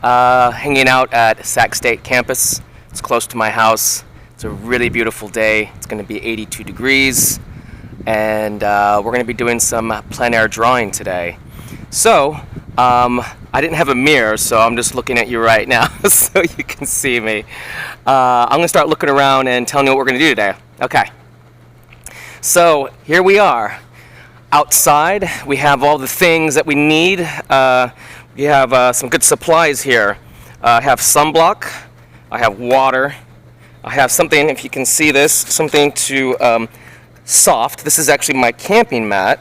Hanging out at Sac State campus. It's close to my house. It's a really beautiful day. It's going to be 82 degrees, and we're going to be doing some plein air drawing today. So, I didn't have a mirror, so I'm just looking at you right now so you can see me. I'm going to start looking around and telling you what we're going to do today. Okay. So, here we are. Outside, we have all the things that we need. We have some good supplies here. I have sunblock, I have water, I have something, if you can see this, something to soft. This is actually my camping mat,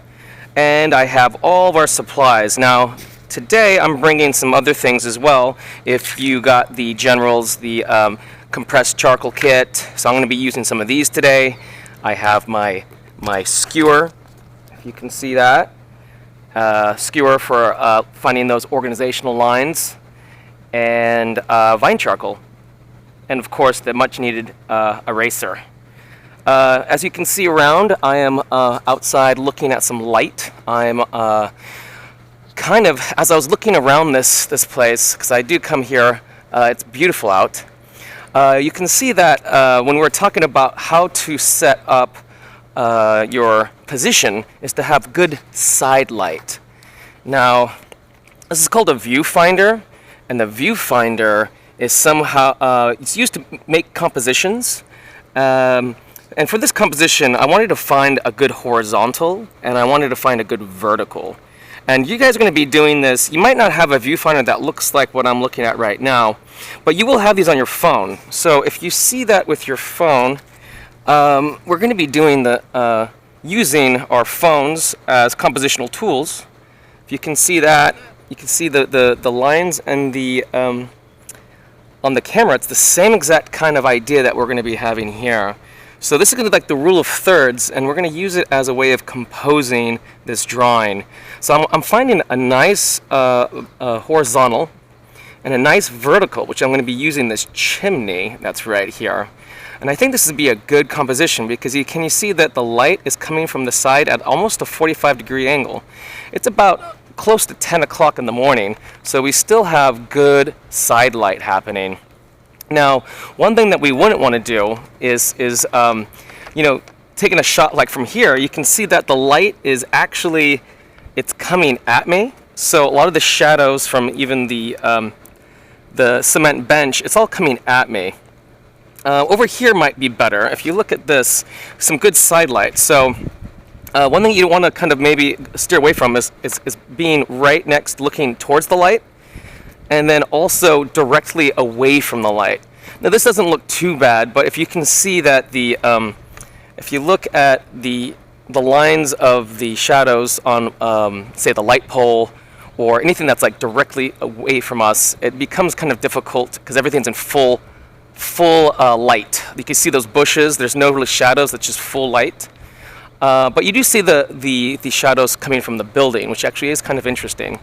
and I have all of our supplies. Now, today I'm bringing some other things as well. If you got the Generals, the compressed charcoal kit, so I'm going to be using some of these today. I have my skewer, if you can see that. Skewer for finding those organizational lines, and vine charcoal, and of course the much needed eraser. As you can see around, I am outside looking at some light. I'm kind of, as I was looking around this place, because I do come here, it's beautiful out. You can see that when we're talking about how to set up your position is to have good side light. Now, this is called a viewfinder, and the viewfinder is somehow it's used to make compositions. And for this composition, I wanted to find a good horizontal, and I wanted to find a good vertical. And you guys are going to be doing this. You might not have a viewfinder that looks like what I'm looking at right now, but you will have these on your phone. So if you see that with your phone, we're going to be doing the using our phones as compositional tools. If you can see that, you can see the lines and the on the camera. It's the same exact kind of idea that we're going to be having here. So this is going to be like the rule of thirds, and we're going to use it as a way of composing this drawing. So I'm finding a nice horizontal and a nice vertical, which I'm going to be using this chimney that's right here. And I think this would be a good composition because can you see that the light is coming from the side at almost a 45-degree angle. It's about close to 10 o'clock in the morning, so we still have good side light happening. Now, one thing that we wouldn't want to do is you know, taking a shot like from here, you can see that the light is actually, it's coming at me. So a lot of the shadows from even the cement bench, it's all coming at me. Over here might be better. If you look at this, some good side light. So one thing you want to kind of maybe steer away from is being right next, looking towards the light, and then also directly away from the light. Now this doesn't look too bad, but if you can see that if you look at the lines of the shadows on, say, the light pole, or anything that's like directly away from us, it becomes kind of difficult because everything's in full light. You can see those bushes. There's no really shadows. It's just full light. But you do see the shadows coming from the building, which actually is kind of interesting.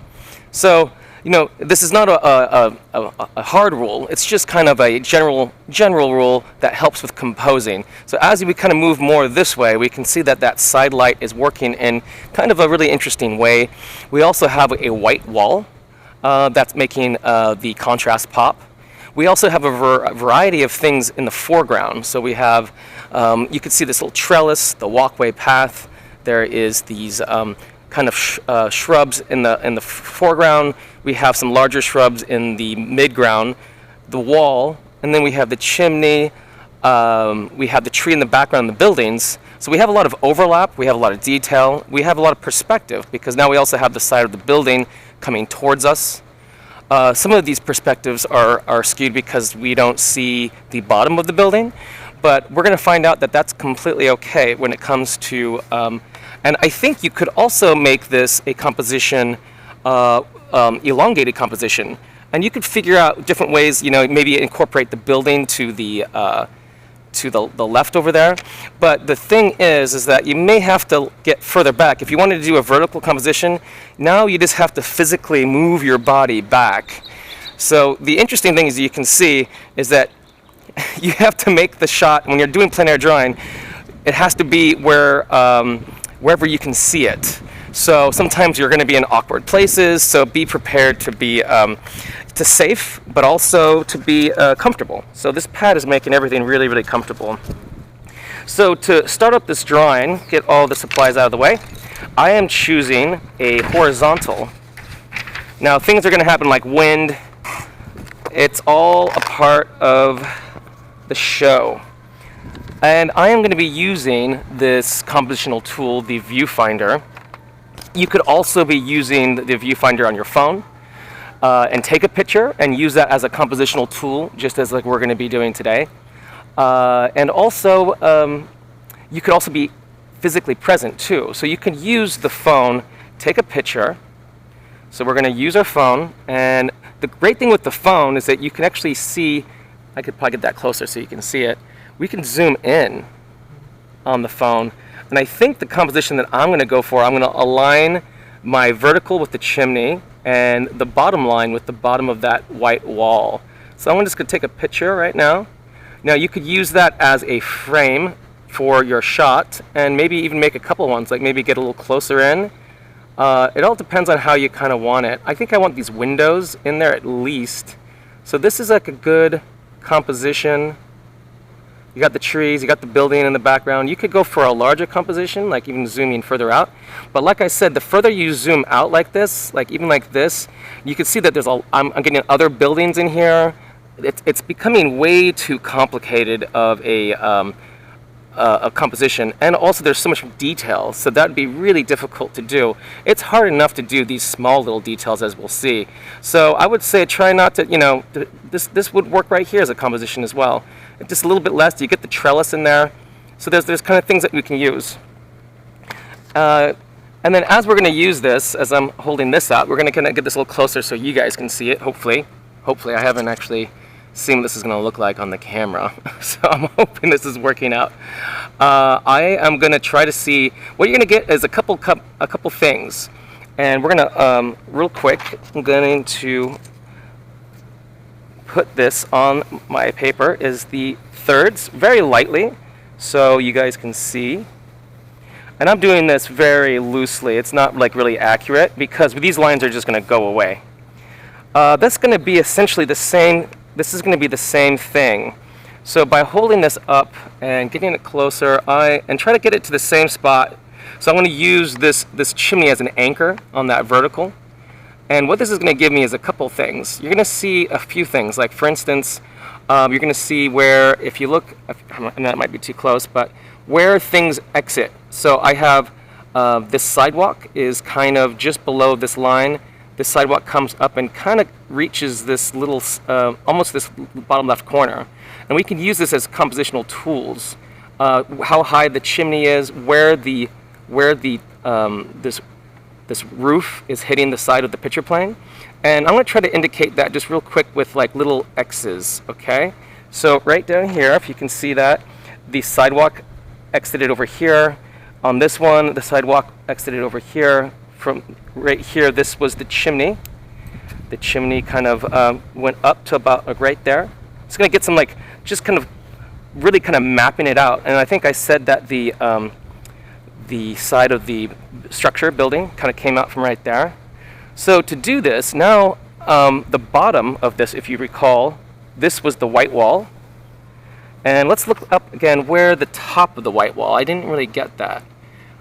So, you know, this is not a hard rule. It's just kind of a general rule that helps with composing. So as we kind of move more this way, we can see that side light is working in kind of a really interesting way. We also have a white wall that's making the contrast pop. We also have a variety of things in the foreground. So we have, you can see this little trellis, the walkway path. There is these kind of shrubs in the foreground. We have some larger shrubs in the midground, the wall, and then we have the chimney. We have the tree in the background, the buildings. So we have a lot of overlap. We have a lot of detail. We have a lot of perspective because now we also have the side of the building coming towards us. Some of these perspectives are skewed because we don't see the bottom of the building, but we're going to find out that that's completely okay when it comes to, and I think you could also make this a composition, elongated composition, and you could figure out different ways, you know, maybe incorporate the building to the left over there. But the thing is that you may have to get further back. If you wanted to do a vertical composition, now you just have to physically move your body back. So the interesting thing is you can see is that you have to make the shot when you're doing plein air drawing. It has to be where wherever you can see it. So sometimes you're going to be in awkward places. So be prepared to be to safe, but also to be comfortable. So this pad is making everything really, really comfortable. So to start up this drawing, get all the supplies out of the way, I am choosing a horizontal. Now things are going to happen like wind. It's all a part of the show. And I am going to be using this compositional tool, the Viewfinder. You could also be using the Viewfinder on your phone and take a picture and use that as a compositional tool, just as like we're going to be doing today. And also, you could also be physically present too. So you could use the phone, take a picture. So we're going to use our phone, and the great thing with the phone is that you can actually see, I could probably get that closer so you can see it. We can zoom in on the phone, and I think the composition that I'm going to go for, I'm going to align my vertical with the chimney and the bottom line with the bottom of that white wall. So I'm just going to take a picture right now. Now you could use that as a frame for your shot, and maybe even make a couple ones, like maybe get a little closer in. It all depends on how you kind of want it. I think I want these windows in there at least. So this is like a good composition. You got the trees, you got the building in the background. You could go for a larger composition, like even zooming further out. But like I said, the further you zoom out like this, like even like this, you can see that there's I'm getting other buildings in here. It's becoming way too complicated of a composition, and also there's so much detail, so that would be really difficult to do. It's hard enough to do these small little details, as we'll see. So I would say try not to, you know, this would work right here as a composition as well. Just a little bit less, you get the trellis in there. So there's kind of things that we can use. And then as we're going to use this, as I'm holding this out, we're going to kind of get this a little closer so you guys can see it, hopefully. Hopefully, I haven't actually seen what this is going to look like on the camera. So I'm hoping this is working out. I am going to try to see, what you're going to get is a couple things. And we're going to, real quick, I'm going to put this on my paper, is the thirds, very lightly, so you guys can see. And I'm doing this very loosely. It's not like really accurate, because these lines are just going to go away. That's going to be essentially the same. This is going to be the same thing. So by holding this up and getting it closer, and try to get it to the same spot. So I'm going to use this chimney as an anchor on that vertical. And what this is going to give me is a couple things. You're going to see a few things. Like for instance, you're going to see where, if you look, and that might be too close, but where things exit. So I have this sidewalk is kind of just below this line. This sidewalk comes up and kind of reaches this little, almost this bottom left corner. And we can use this as compositional tools. How high the chimney is, where this roof is hitting the side of the picture plane. And I'm going to try to indicate that just real quick with like little X's, okay? So right down here, if you can see that, the sidewalk exited over here. On this one, the sidewalk exited over here. From right here, this was the chimney. The chimney kind of went up to about like right there. It's going to get some like, just kind of really kind of mapping it out. And I think I said that the side of the structure building kind of came out from right there. So to do this, now the bottom of this, if you recall, this was the white wall. And let's look up again where the top of the white wall. I didn't really get that.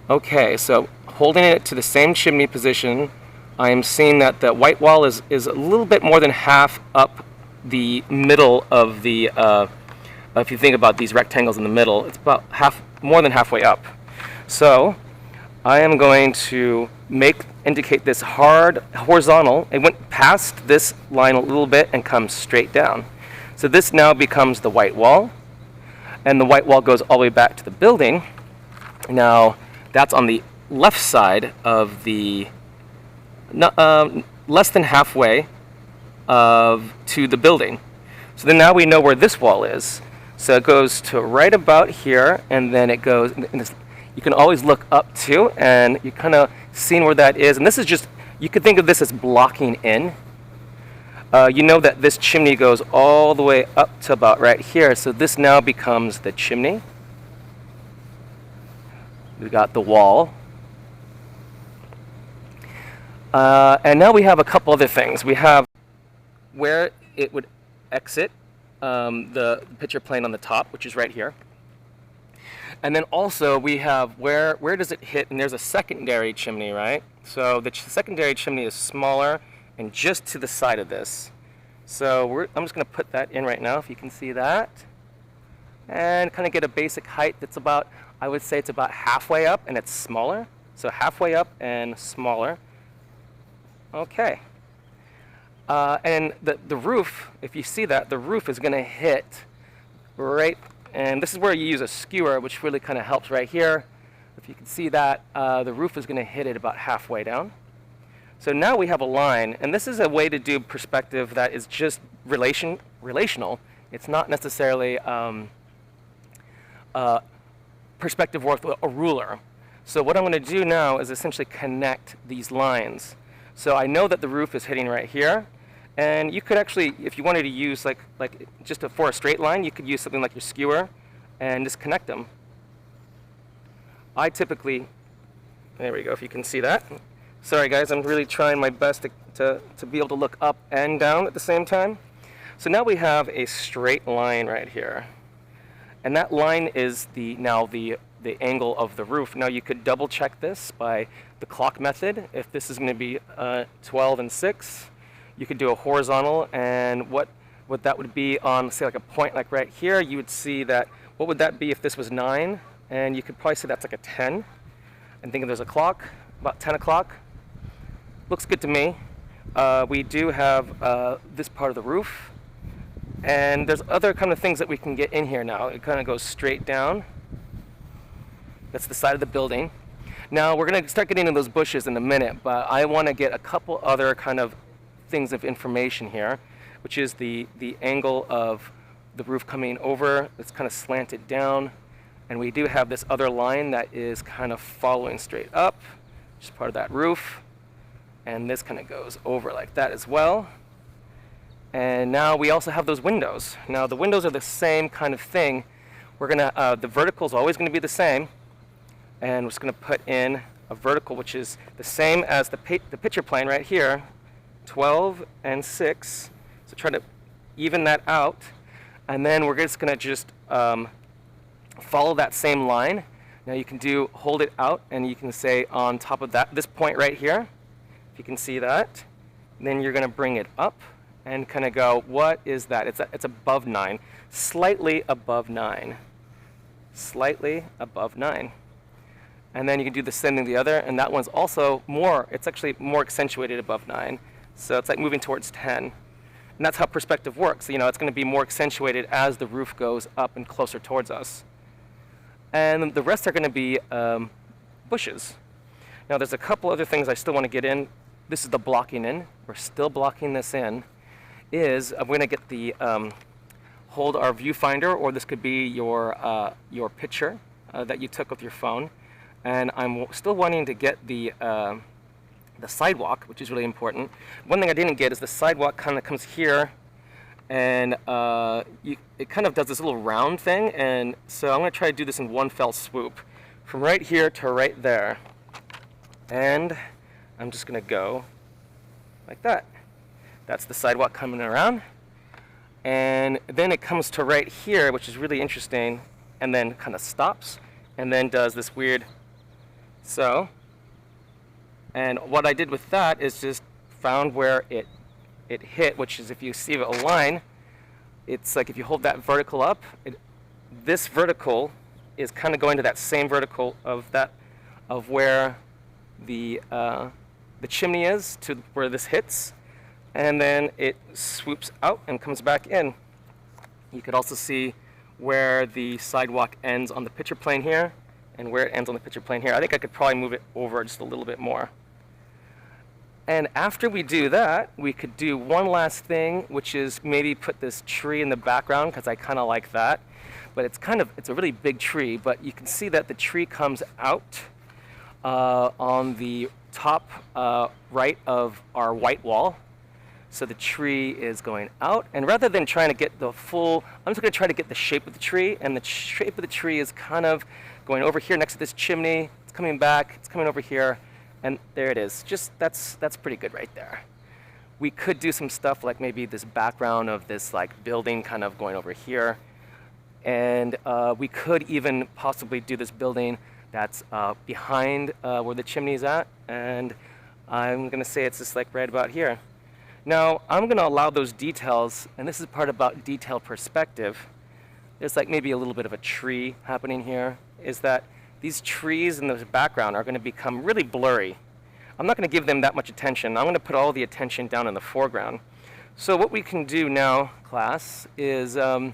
Okay, so holding it to the same chimney position, I am seeing that the white wall is a little bit more than half up the middle of the, if you think about these rectangles in the middle, it's about more than halfway up. So I am going to indicate this hard horizontal. It went past this line a little bit and comes straight down. So this now becomes the white wall, and the white wall goes all the way back to the building. Now that's on the left side of the, less than halfway to the building. So then now we know where this wall is. So it goes to right about here, and then it goes, you can always look up to, and you kind of seeing where that is. And this is just, you could think of this as blocking in. You know that this chimney goes all the way up to about right here. So this now becomes the chimney. We got the wall. And now we have a couple other things. We have where it would exit the picture plane on the top, which is right here. And then also we have where does it hit, and there's a secondary chimney, right? So the secondary chimney is smaller and just to the side of this. So I'm just going to put that in right now, if you can see that. And kind of get a basic height that's about, I would say it's about halfway up, and it's smaller. So halfway up and smaller. Okay. And the roof, if you see that, the roof is going to hit right, and this is where you use a skewer, which really kind of helps right here. If you can see that, the roof is going to hit it about halfway down. So now we have a line, and this is a way to do perspective that is just relational. It's not necessarily perspective with a ruler. So what I'm going to do now is essentially connect these lines. So I know that the roof is hitting right here, and you could actually, if you wanted to use like just for a straight line, you could use something like your skewer and just connect them. I typically, there we go, if you can see that. Sorry guys, I'm really trying my best to be able to look up and down at the same time. So now we have a straight line right here. And that line is now the angle of the roof. Now you could double check this by the clock method. If this is going to be 12 and 6, you could do a horizontal, and what that would be on, say, like a point like right here, you would see that, what would that be if this was 9? And you could probably say that's like a 10. And think if there's a clock, about 10 o'clock. Looks good to me. We do have this part of the roof. And there's other kind of things that we can get in here now. It kind of goes straight down. That's the side of the building. Now we're going to start getting into those bushes in a minute, but I want to get a couple other kind of things of information here, which is the angle of the roof coming over. It's kind of slanted down. And we do have this other line that is kind of following straight up, which is part of that roof. And this kind of goes over like that as well. And now we also have those windows. Now the windows are the same kind of thing. We're gonna, the vertical is always gonna be the same. And we're just gonna put in a vertical, which is the same as the picture plane right here, 12 and 6. So try to even that out. And then we're just gonna follow that same line. Now you can hold it out, and you can say on top of this point right here, if you can see that, then you're gonna bring it up and kind of go, what is that? It's above 9, slightly above 9, slightly above 9. And then you can do the same thing the other, and that one's also it's actually more accentuated above 9. So it's like moving towards 10. And that's how perspective works. You know, it's going to be more accentuated as the roof goes up and closer towards us. And the rest are going to be bushes. Now there's a couple other things I still want to get in. This is the blocking in. We're still blocking this in. I'm going to get the hold our viewfinder, or this could be your picture that you took with your phone. And I'm still wanting to get the sidewalk, which is really important. One thing I didn't get is the sidewalk kind of comes here, and it kind of does this little round thing. And so I'm going to try to do this in one fell swoop, from right here to right there. And I'm just going to go like that. That's the sidewalk coming around. And then it comes to right here, which is really interesting, and then kind of stops, and then does this weird so. And what I did with that is just found where it hit, which is, if you see a line, it's like if you hold that vertical up, this vertical is kind of going to that same vertical of where the chimney is to where this hits, and then it swoops out and comes back in. You could also see where the sidewalk ends on the picture plane here, and where it ends on the picture plane here. I think I could probably move it over just a little bit more. And after we do that, we could do one last thing, which is maybe put this tree in the background, because I kind of like that. But it's a really big tree, but you can see that the tree comes out on the top right of our white wall. So the tree is going out, and rather than trying to get the full, I'm just going to try to get the shape of the tree, and the shape of the tree is kind of going over here next to this chimney. It's coming back, it's coming over here, and there it is. Just that's pretty good right there. We could do some stuff like maybe this background of this like building kind of going over here. And we could even possibly do this building that's behind where the chimney is at. And I'm going to say it's just like right about here. Now, I'm going to allow those details, and this is part about detail perspective. There's like maybe a little bit of a tree happening here, is that these trees in the background are going to become really blurry. I'm not going to give them that much attention. I'm going to put all the attention down in the foreground. So what we can do now, class, is if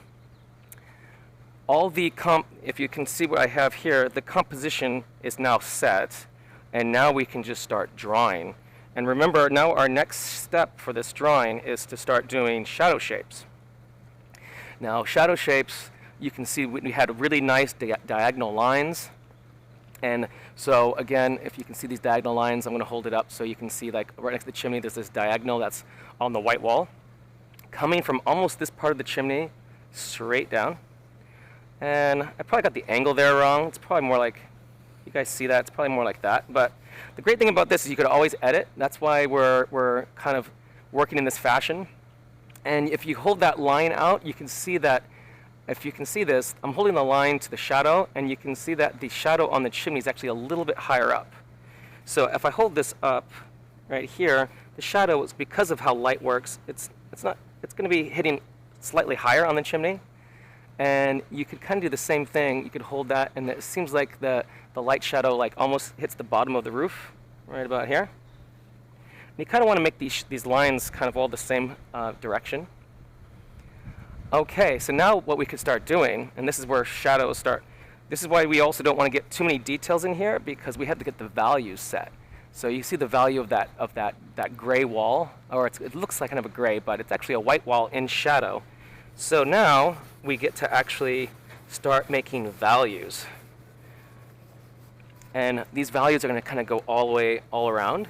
you can see what I have here, the composition is now set, and now we can just start drawing. And remember, now our next step for this drawing is to start doing shadow shapes. Now, shadow shapes, you can see we had really nice diagonal lines. And so again, if you can see these diagonal lines, I'm going to hold it up so you can see like right next to the chimney, there's this diagonal that's on the white wall, coming from almost this part of the chimney straight down. And I probably got the angle there wrong. It's probably more like, you guys see that? It's probably more like that. But the great thing about this is you could always edit. That's why we're kind of working in this fashion. And if you hold that line out, you can see that, if you can see this, I'm holding the line to the shadow, and you can see that the shadow on the chimney is actually a little bit higher up. So if I hold this up right here, the shadow is, because of how light works, it's going to be hitting slightly higher on the chimney. And you could kind of do the same thing. You could hold that, and it seems like the light shadow like almost hits the bottom of the roof, right about here. And you kind of want to make these lines kind of all the same direction. Okay, so now what we could start doing, and this is where shadows start. This is why we also don't want to get too many details in here, because we have to get the values set. So you see the value of that gray wall, or it looks like kind of a gray, but it's actually a white wall in shadow. So now we get to actually start making values. And these values are going to kind of go all around.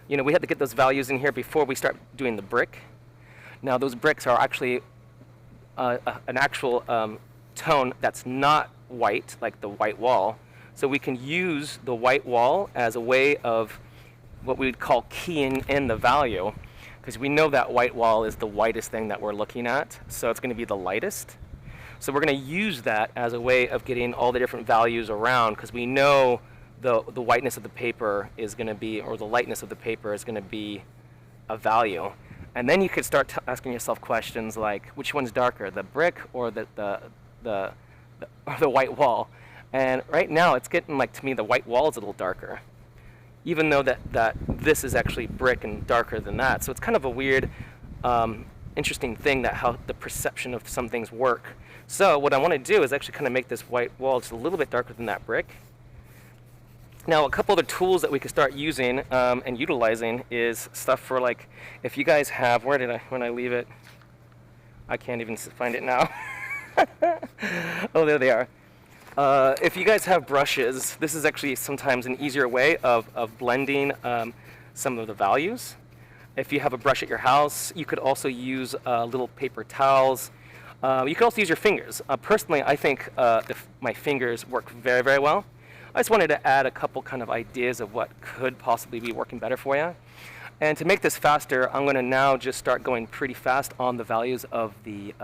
You know, we had to get those values in here before we start doing the brick. Now those bricks are actually an actual tone that's not white, like the white wall. So we can use the white wall as a way of what we would call keying in the value, because we know that white wall is the whitest thing that we're looking at, so it's going to be the lightest. So we're going to use that as a way of getting all the different values around, because we know the whiteness of the paper is going to be, or the lightness of the paper is going to be a value. And then you could start asking yourself questions like, which one's darker, the brick or the white wall? And right now it's getting like, to me, the white wall is a little darker, even though that this is actually brick and darker than that. So it's kind of a weird, interesting thing that how the perception of some things work. So what I want to do is actually kind of make this white wall just a little bit darker than that brick. Now, a couple other tools that we could start using and utilizing is stuff for, like, if you guys have, when I leave it, I can't even find it now. Oh, there they are. If you guys have brushes, this is actually sometimes an easier way of blending some of the values. If you have a brush at your house, you could also use little paper towels. You could also use your fingers. Personally, I think my fingers work very, very well. I just wanted to add a couple kind of ideas of what could possibly be working better for you. And to make this faster, I'm going to now just start going pretty fast on the values of the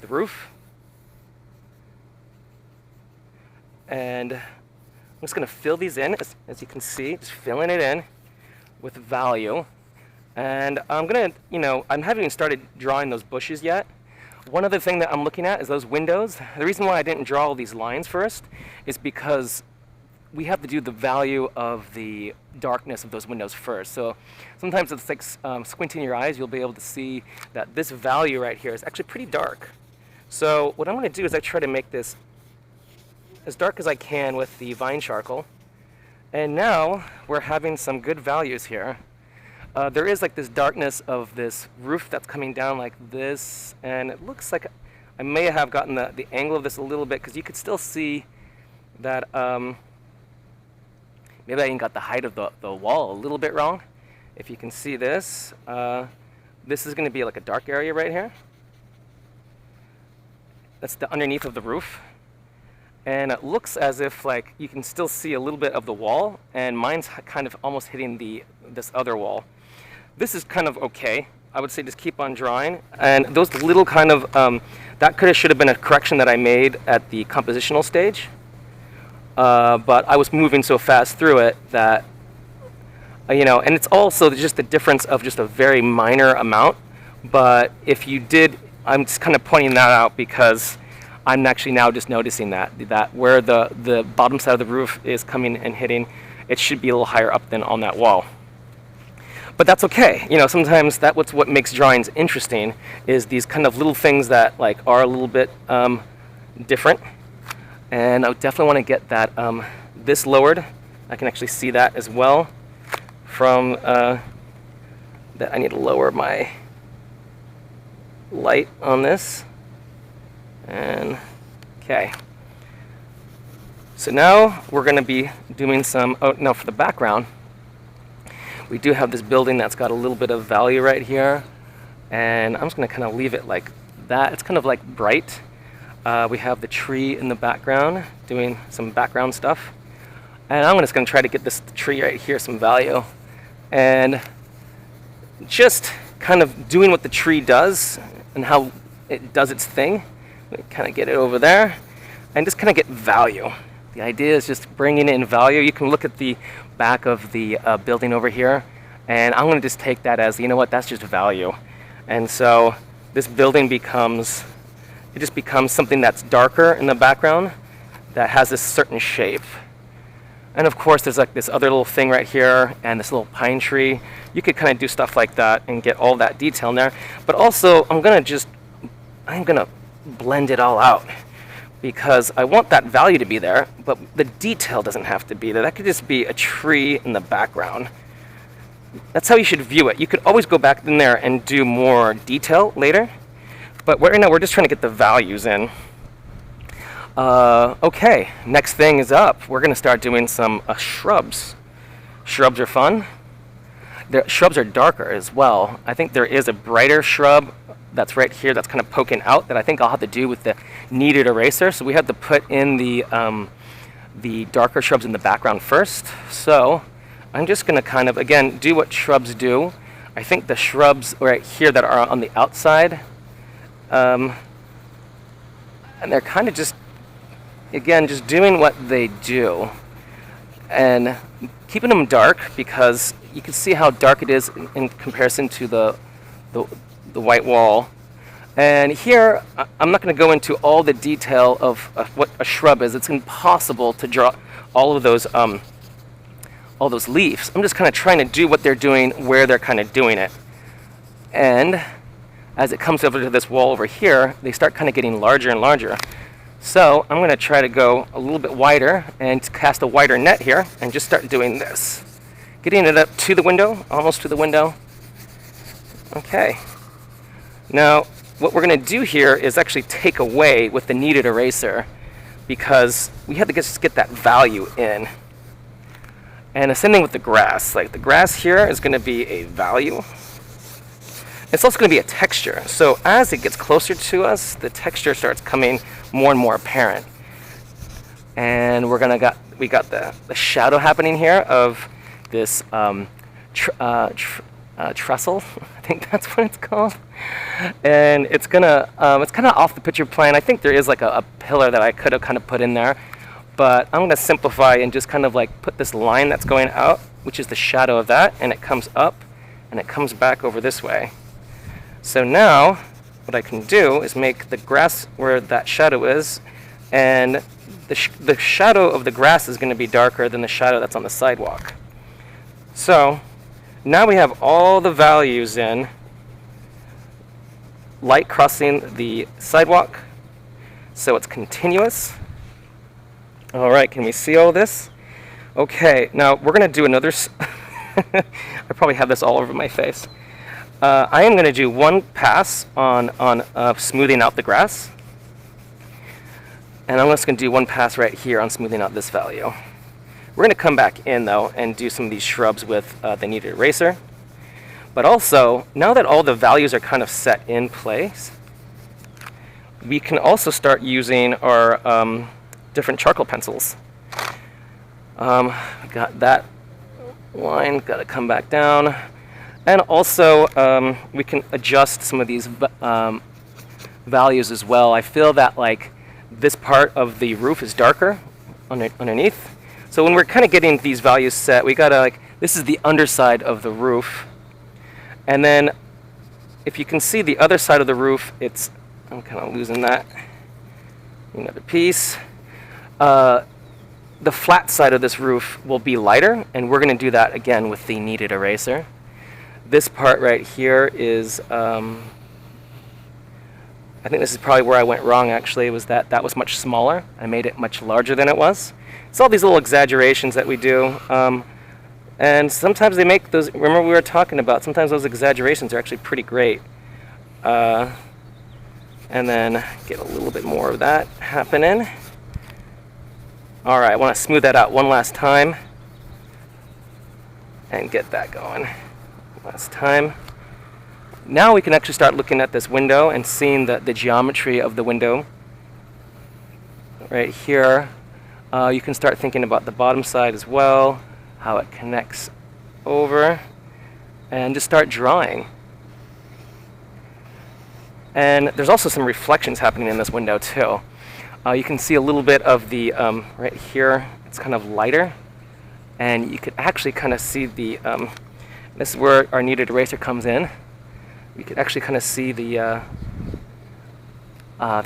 roof. And I'm just going to fill these in, as you can see, just filling it in with value. And I'm going to, I haven't even started drawing those bushes yet. One other thing that I'm looking at is those windows. The reason why I didn't draw all these lines first is because we have to do the value of the darkness of those windows first. So sometimes it's like squinting your eyes, you'll be able to see that this value right here is actually pretty dark. So what I'm going to do is I try to make this as dark as I can with the vine charcoal. And now we're having some good values here. There is like this darkness of this roof that's coming down like this, and it looks like I may have gotten the angle of this a little bit, because you could still see that maybe I even got the height of the wall a little bit wrong. If you can see this, this is going to be like a dark area right here. That's the underneath of the roof. And it looks as if like you can still see a little bit of the wall, and mine's kind of almost hitting this other wall. This is kind of okay. I would say just keep on drawing. And those little kind of, that should have been a correction that I made at the compositional stage. But I was moving so fast through it that, and it's also just the difference of just a very minor amount. But if you did, I'm just kind of pointing that out because I'm actually now just noticing that where the bottom side of the roof is coming and hitting, it should be a little higher up than on that wall. But that's okay. Sometimes that's what makes drawings interesting, is these kind of little things that are a little bit different. And I definitely want to get that this lowered. I can actually see that as well from that. I need to lower my light on this. And okay. So now we're going to be doing some, for the background, we do have this building that's got a little bit of value right here, and I'm just going to kind of leave it like that. It's kind of like bright. We have the tree in the background doing some background stuff, and I'm just going to try to get this tree right here some value, and just kind of doing what the tree does and how it does its thing. Kind of get it over there and just kind of get value. The idea is just bringing in value. You can look at the back of the building over here, and I'm going to just take that as, that's just value. And so this building becomes something that's darker in the background that has this certain shape. And of course there's like this other little thing right here and this little pine tree. You could kind of do stuff like that and get all that detail in there. But also I'm going to blend it all out, because I want that value to be there, but the detail doesn't have to be there. That could just be a tree in the background. That's how you should view it. You could always go back in there and do more detail later, but right now we're just trying to get the values in. Okay, next thing is up. We're going to start doing some shrubs. Shrubs are fun. Shrubs are darker as well. I think there is a brighter shrub that's right here that's kind of poking out that I think I'll have to do with the kneaded eraser. So we have to put in the darker shrubs in the background first. So I'm just going to kind of, again, do what shrubs do. I think the shrubs right here that are on the outside, and they're kind of just, again, just doing what they do. And keeping them dark, because you can see how dark it is in comparison to the white wall. And here, I'm not going to go into all the detail of what a shrub is. It's impossible to draw all those leaves. I'm just kind of trying to do what they're doing where they're kind of doing it. And as it comes over to this wall over here, they start kind of getting larger and larger. So I'm going to try to go a little bit wider and cast a wider net here and just start doing this. Getting it up to the window, almost to the window. Okay. Now, what we're going to do here is actually take away with the kneaded eraser, because we have to just get that value in. And the same thing with the grass. Like the grass here is going to be a value. It's also going to be a texture. So as it gets closer to us, the texture starts coming more and more apparent. And we got the shadow happening here of this trestle. I think that's what it's called. And it's kind of off the picture plane. I think there is like a pillar that I could have kind of put in there, but I'm going to simplify and just kind of like put this line that's going out, which is the shadow of that, and it comes up and it comes back over this way. So now what I can do is make the grass where that shadow is, and the shadow of the grass is going to be darker than the shadow that's on the sidewalk. So now we have all the values in. Light crossing the sidewalk, so it's continuous. All right, can we see all this? Okay, now we're going to do another. I probably have this all over my face. I am going to do one pass on smoothing out the grass, and I'm just going to do one pass right here on smoothing out this value. We're going to come back in though and do some of these shrubs with the kneaded eraser. But also, now that all the values are kind of set in place, we can also start using our different charcoal pencils. Got that line, got to come back down. And also, we can adjust some of these values as well. I feel that like this part of the roof is darker underneath. So when we're kind of getting these values set, we gotta like, this is the underside of the roof. And then if you can see the other side of the roof, I'm kind of losing that. Another piece. The flat side of this roof will be lighter, and we're going to do that again with the kneaded eraser. This part right here is, I think this is probably where I went wrong actually, was that was much smaller. I made it much larger than it was. It's all these little exaggerations that we do. And sometimes they make those, remember we were talking about, sometimes those exaggerations are actually pretty great. And then get a little bit more of that happening. All right, I want to smooth that out one last time and get that going. Last time. Now we can actually start looking at this window and seeing the geometry of the window. Right here, you can start thinking about the bottom side as well, how it connects over, and just start drawing. And there's also some reflections happening in this window too. You can see a little bit of the, right here, it's kind of lighter. And you could actually kind of see the, this is where our kneaded eraser comes in. You could actually kind of see the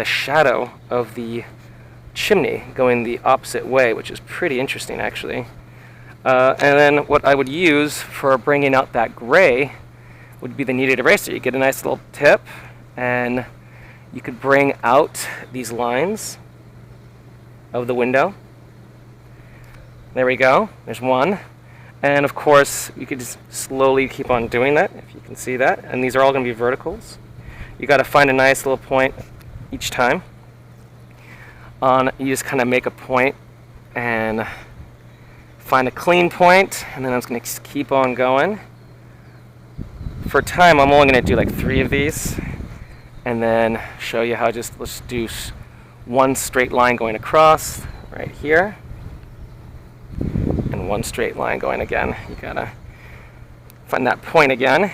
shadow of the chimney going the opposite way, which is pretty interesting actually. And then what I would use for bringing out that gray would be the kneaded eraser. You get a nice little tip, and you could bring out these lines of the window. There we go, there's one. And of course, you could just slowly keep on doing that, if you can see that. And these are all gonna be verticals. You gotta find a nice little point each time. You just kind of make a point and find a clean point, and then I'm just gonna keep on going. For time, I'm only gonna do like 3 of these, and then show you how let's do one straight line going across right here, and one straight line going again. You gotta find that point again.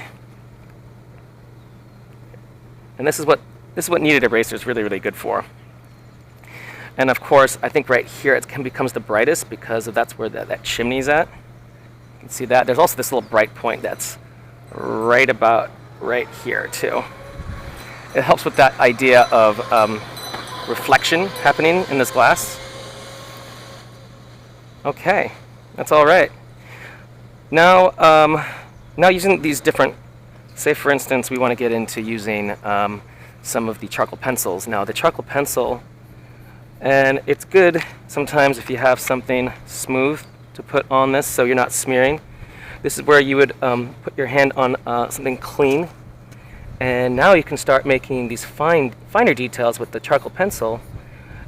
And this is what kneaded eraser is really, really good for. And of course, I think right here it becomes the brightest because that's where that chimney's at. You can see that. There's also this little bright point that's right about right here too. It helps with that idea of reflection happening in this glass. Okay, that's all right. Now, now using these different, say for instance, we want to get into using some of the charcoal pencils. Now the charcoal pencil, and it's good sometimes if you have something smooth to put on this so you're not smearing. This is where you would put your hand on something clean, and now you can start making these finer details with the charcoal pencil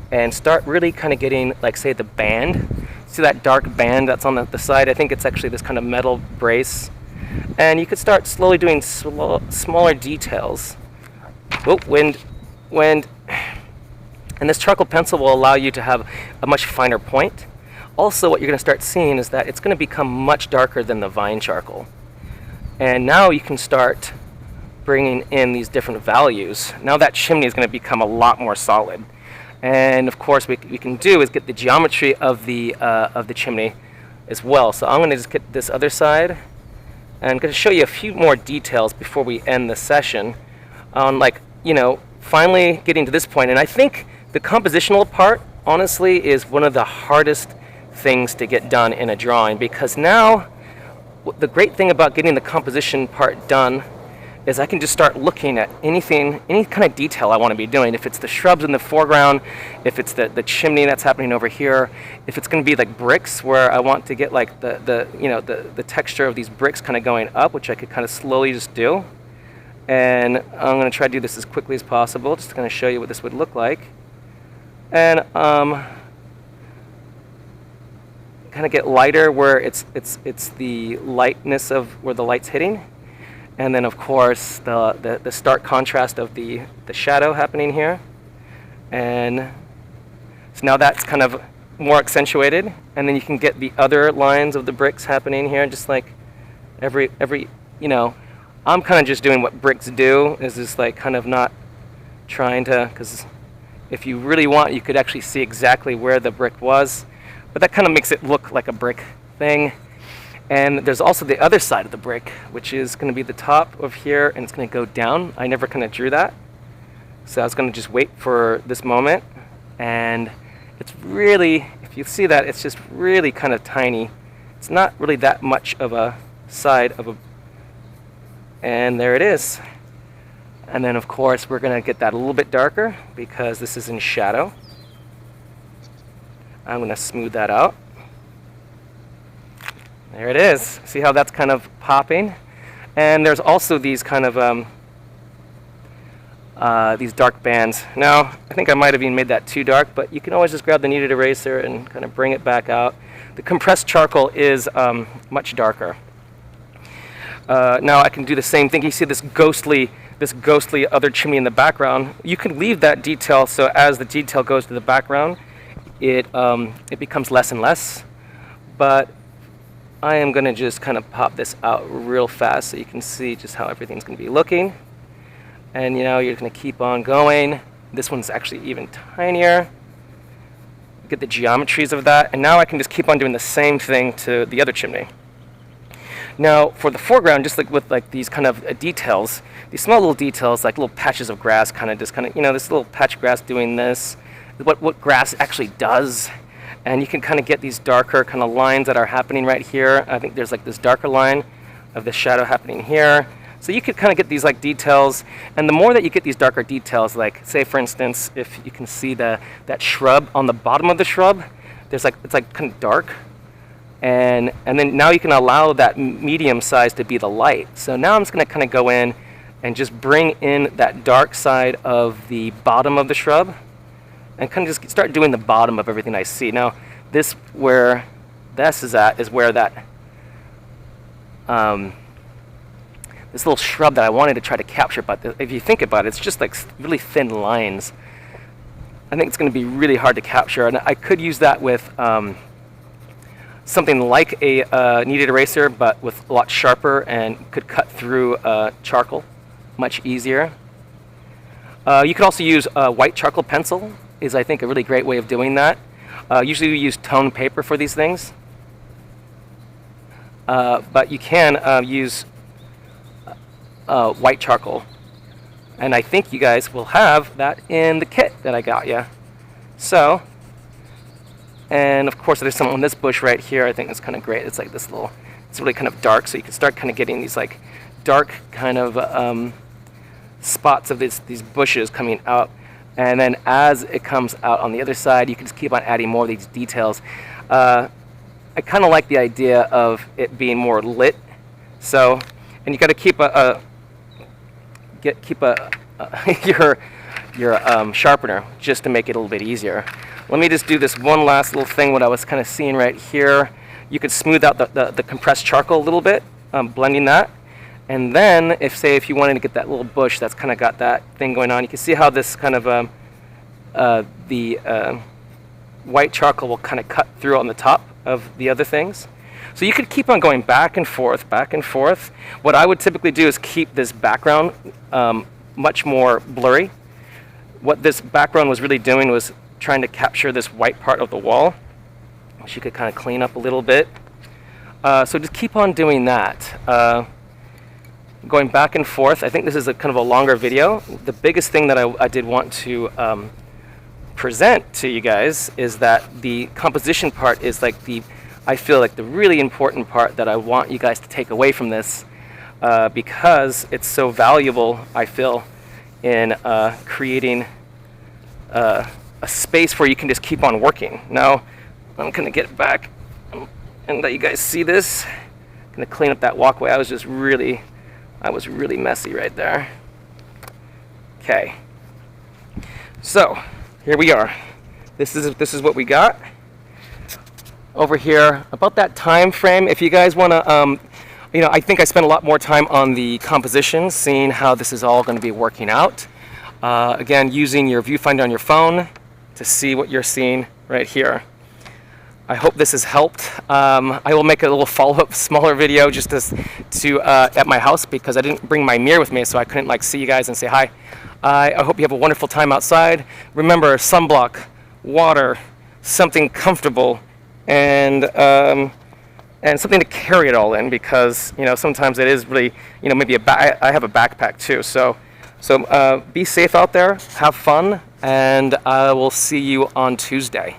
and start really kind of getting, like say, the band. See that dark band that's on the side? I think it's actually this kind of metal brace. And you could start slowly doing smaller details. Oh, wind. And this charcoal pencil will allow you to have a much finer point. Also, what you're going to start seeing is that it's going to become much darker than the vine charcoal. And now you can start bringing in these different values. Now that chimney is going to become a lot more solid. And of course, what we can do is get the geometry of the chimney as well. So I'm going to just get this other side. And I'm going to show you a few more details before we end the session on, like, you know, finally getting to this point. And I think the compositional part, honestly, is one of the hardest things to get done in a drawing, because now the great thing about getting the composition part done is I can just start looking at anything, any kind of detail I want to be doing. If it's the shrubs in the foreground, if it's the chimney that's happening over here, if it's going to be like bricks where I want to get like the texture of these bricks kind of going up, which I could kind of slowly just do. And I'm going to try to do this as quickly as possible, just going to show you what this would look like. And kind of get lighter where it's the lightness of where the light's hitting. And then of course the stark contrast of the shadow happening here. And so now that's kind of more accentuated. And then you can get the other lines of the bricks happening here, just like every you know, I'm kind of just doing what bricks do, is just like kind of not trying to, because if you really want, you could actually see exactly where the brick was, but that kind of makes it look like a brick thing. And there's also the other side of the brick, which is going to be the top of here, and it's going to go down. I never kind of drew that, so I was going to just wait for this moment. And it's really, if you see that, it's just really kind of tiny. It's not really that much of a side of a, and there it is. And then of course we're going to get that a little bit darker because this is in shadow. I'm going to smooth that out. There it is. See how that's kind of popping? And there's also these kind of these dark bands. Now, I think I might have even made that too dark, but you can always just grab the kneaded eraser and kind of bring it back out. The compressed charcoal is much darker. Now I can do the same thing. You see this ghostly other chimney in the background. You can leave that detail, so as the detail goes to the background, it becomes less and less. But I am going to just kind of pop this out real fast so you can see just how everything's going to be looking. And you know, you're going to keep on going. This one's actually even tinier. Get the geometries of that, and now I can just keep on doing the same thing to the other chimney. Now for the foreground, just like with like these kind of details, these small little details like little patches of grass, kind of, you know, this little patch of grass doing this, what grass actually does. And you can kind of get these darker kind of lines that are happening right here. I think there's like this darker line of the shadow happening here. So you could kind of get these like details, and the more that you get these darker details, like say for instance, if you can see that shrub on the bottom of the shrub, there's like, it's like kind of dark, and then now you can allow that medium size to be the light. So now I'm just going to kind of go in and just bring in that dark side of the bottom of the shrub, and kind of just start doing the bottom of everything I see. Now this, where this is at, is where that this little shrub that I wanted to try to capture, but if you think about it, it's just like really thin lines. I think it's going to be really hard to capture, and I could use that with something like a kneaded eraser, but with a lot sharper, and could cut through charcoal much easier. You could also use a white charcoal pencil, is I think a really great way of doing that. Usually we use toned paper for these things, but you can use white charcoal, and I think you guys will have that in the kit that I got you. So, and of course there's some on this bush right here. I think it's kind of great. It's like this little, it's really kind of dark, so you can start kind of getting these like dark kind of spots of these bushes coming out, and then as it comes out on the other side, you can just keep on adding more of these details. I kind of like the idea of it being more lit. So, and you got to keep your sharpener just to make it a little bit easier. Let me just do this one last little thing. What I was kind of seeing right here, you could smooth out the compressed charcoal a little bit, blending that. And then if you wanted to get that little bush that's kind of got that thing going on, you can see how this kind of the white charcoal will kind of cut through on the top of the other things. So you could keep on going back and forth, back and forth. What I would typically do is keep this background much more blurry. What this background was really doing was trying to capture this white part of the wall, which you could kind of clean up a little bit. So just keep on doing that. Going back and forth. I think this is a kind of a longer video. The biggest thing that I did want to present to you guys is that the composition part is like I feel like the really important part that I want you guys to take away from this, because it's so valuable, I feel, in creating a space where you can just keep on working. Now, I'm going to get back and let you guys see this. I'm going to clean up that walkway. I was really messy right there. Okay. So, here we are. This is what we got. Over here, about that time frame, if you guys want to, you know, I think I spent a lot more time on the composition, seeing how this is all going to be working out. Again, using your viewfinder on your phone to see what you're seeing right here. I hope this has helped. I will make a little follow-up, smaller video just to at my house because I didn't bring my mirror with me, so I couldn't like see you guys and say hi. I hope you have a wonderful time outside. Remember, sunblock, water, something comfortable, and something to carry it all in because sometimes it is really maybe I have a backpack too. So be safe out there, have fun, and I will see you on Tuesday.